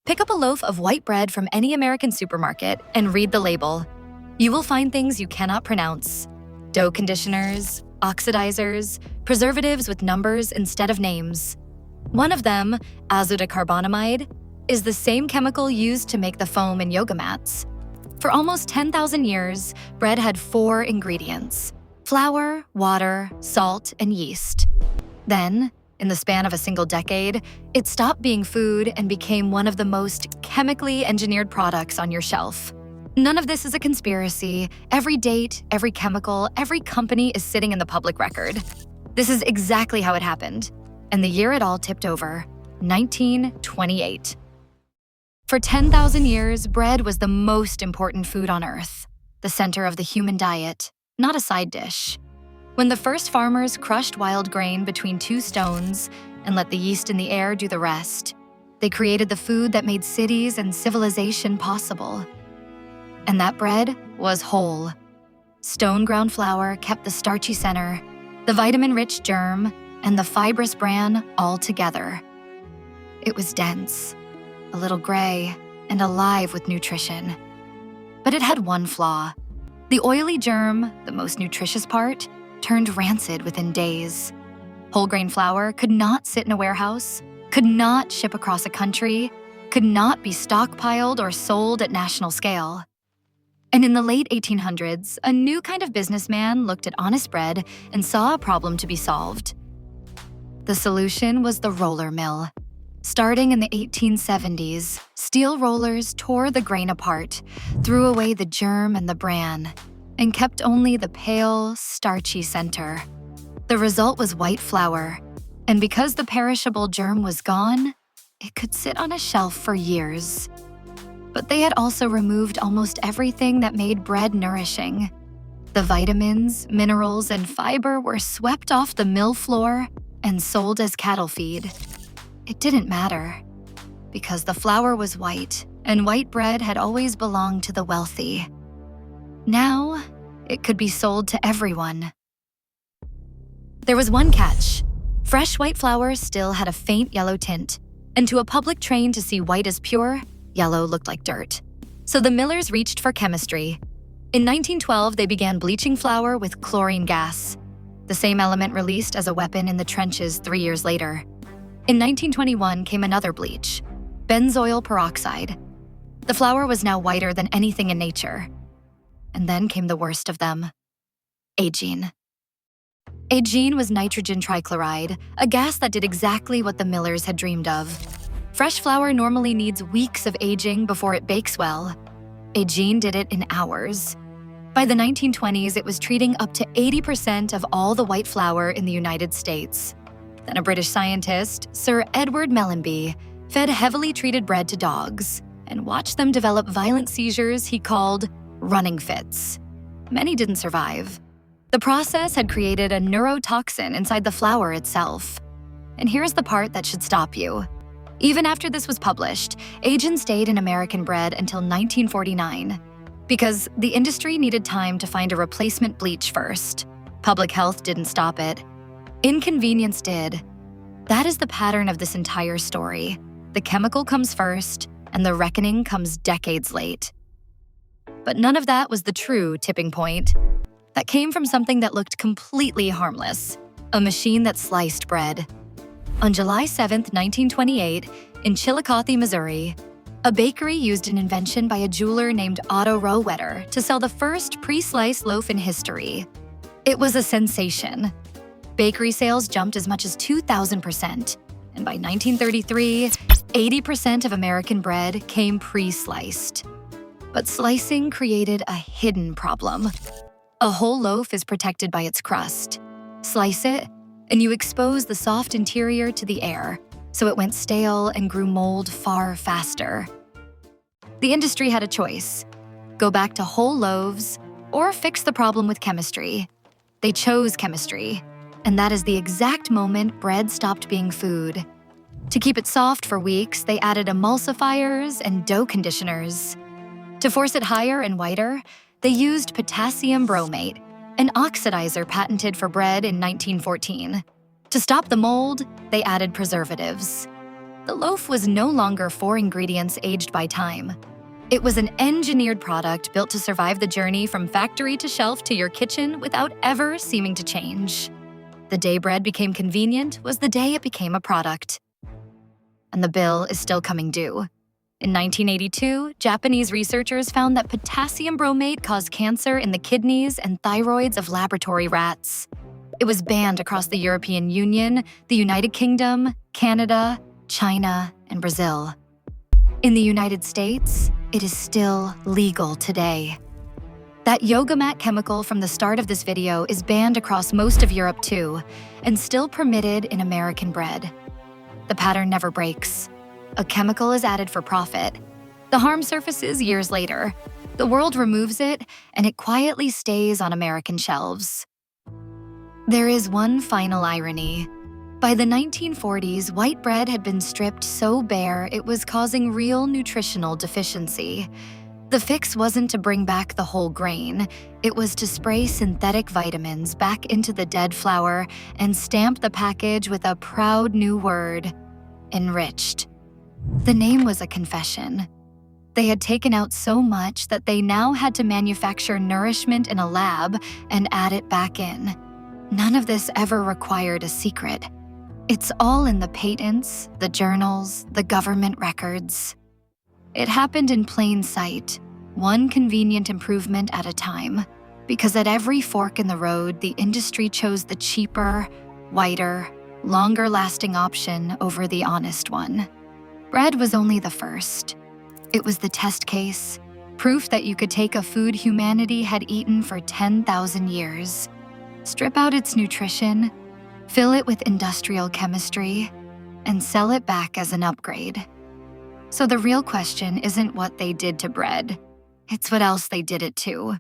Pick up a loaf of white bread from any American supermarket and read the label. You will find things you cannot pronounce: dough conditioners, oxidizers, preservatives with numbers instead of names. One of them, azodicarbonamide, is the same chemical used to make the foam in yoga mats. For almost 10,000 years, bread had 4 ingredients: flour, water, salt, and yeast. Then, in the span of a single decade, it stopped being food and became one of the most chemically engineered products on your shelf. None of this is a conspiracy. Every date, every chemical, every company is sitting in the public record. This is exactly how it happened. And the year it all tipped over, 1928. For 10,000 years, bread was the most important food on Earth, the center of the human diet, not a side dish. When the first farmers crushed wild grain between 2 stones and let the yeast in the air do the rest, they created the food that made cities and civilization possible. And that bread was whole. Stone-ground flour kept the starchy center, the vitamin-rich germ, and the fibrous bran all together. It was dense, a little gray, and alive with nutrition. But it had one flaw. The oily germ, the most nutritious part, turned rancid within days. Whole grain flour could not sit in a warehouse, could not ship across a country, could not be stockpiled or sold at national scale. And in the late 1800s, a new kind of businessman looked at honest bread and saw a problem to be solved. The solution was the roller mill. Starting in the 1870s, steel rollers tore the grain apart, threw away the germ and the bran, and kept only the pale, starchy center. The result was white flour, and because the perishable germ was gone, it could sit on a shelf for years. But they had also removed almost everything that made bread nourishing. The vitamins, minerals, and fiber were swept off the mill floor and sold as cattle feed. It didn't matter, because the flour was white, and white bread had always belonged to the wealthy. Now, it could be sold to everyone. There was one catch. Fresh white flour still had a faint yellow tint, and to a public trained to see white as pure, yellow looked like dirt. So the millers reached for chemistry. In 1912, they began bleaching flour with chlorine gas, the same element released as a weapon in the trenches 3 years later. In 1921 came another bleach, benzoyl peroxide. The flour was now whiter than anything in nature. And then came the worst of them, aging. Aging was nitrogen trichloride, a gas that did exactly what the millers had dreamed of. Fresh flour normally needs weeks of aging before it bakes well. Aging did it in hours. By the 1920s, it was treating up to 80% of all the white flour in the United States. Then a British scientist, Sir Edward Mellanby, fed heavily treated bread to dogs and watched them develop violent seizures he called running fits. Many didn't survive. The process had created a neurotoxin inside the flour itself. And here's the part that should stop you. Even after this was published, Agin stayed in American bread until 1949, because the industry needed time to find a replacement bleach first. Public health didn't stop it. Inconvenience did. That is the pattern of this entire story. The chemical comes first, and the reckoning comes decades late. But none of that was the true tipping point. That came from something that looked completely harmless, a machine that sliced bread. On July 7, 1928, in Chillicothe, Missouri, a bakery used an invention by a jeweler named Otto Rohwedder to sell the first pre-sliced loaf in history. It was a sensation. Bakery sales jumped as much as 2,000%, and by 1933, 80% of American bread came pre-sliced. But slicing created a hidden problem. A whole loaf is protected by its crust. Slice it, and you expose the soft interior to the air, so it went stale and grew mold far faster. The industry had a choice: go back to whole loaves or fix the problem with chemistry. They chose chemistry, and that is the exact moment bread stopped being food. To keep it soft for weeks, they added emulsifiers and dough conditioners. To force it higher and whiter, they used potassium bromate, an oxidizer patented for bread in 1914. To stop the mold, they added preservatives. The loaf was no longer 4 ingredients aged by time. It was an engineered product built to survive the journey from factory to shelf to your kitchen without ever seeming to change. The day bread became convenient was the day it became a product. And the bill is still coming due. In 1982, Japanese researchers found that potassium bromate caused cancer in the kidneys and thyroids of laboratory rats. It was banned across the European Union, the United Kingdom, Canada, China, and Brazil. In the United States, it is still legal today. That yoga mat chemical from the start of this video is banned across most of Europe too, and still permitted in American bread. The pattern never breaks. A chemical is added for profit. The harm surfaces years later. The world removes it, and it quietly stays on American shelves. There is one final irony. By the 1940s, white bread had been stripped so bare it was causing real nutritional deficiency. The fix wasn't to bring back the whole grain. It was to spray synthetic vitamins back into the dead flour and stamp the package with a proud new word: enriched. The name was a confession. They had taken out so much that they now had to manufacture nourishment in a lab and add it back in. None of this ever required a secret. It's all in the patents, the journals, the government records. It happened in plain sight, one convenient improvement at a time, because at every fork in the road, the industry chose the cheaper, whiter, longer-lasting option over the honest one. Bread was only the first. It was the test case, proof that you could take a food humanity had eaten for 10,000 years, strip out its nutrition, fill it with industrial chemistry, and sell it back as an upgrade. So the real question isn't what they did to bread, it's what else they did it to.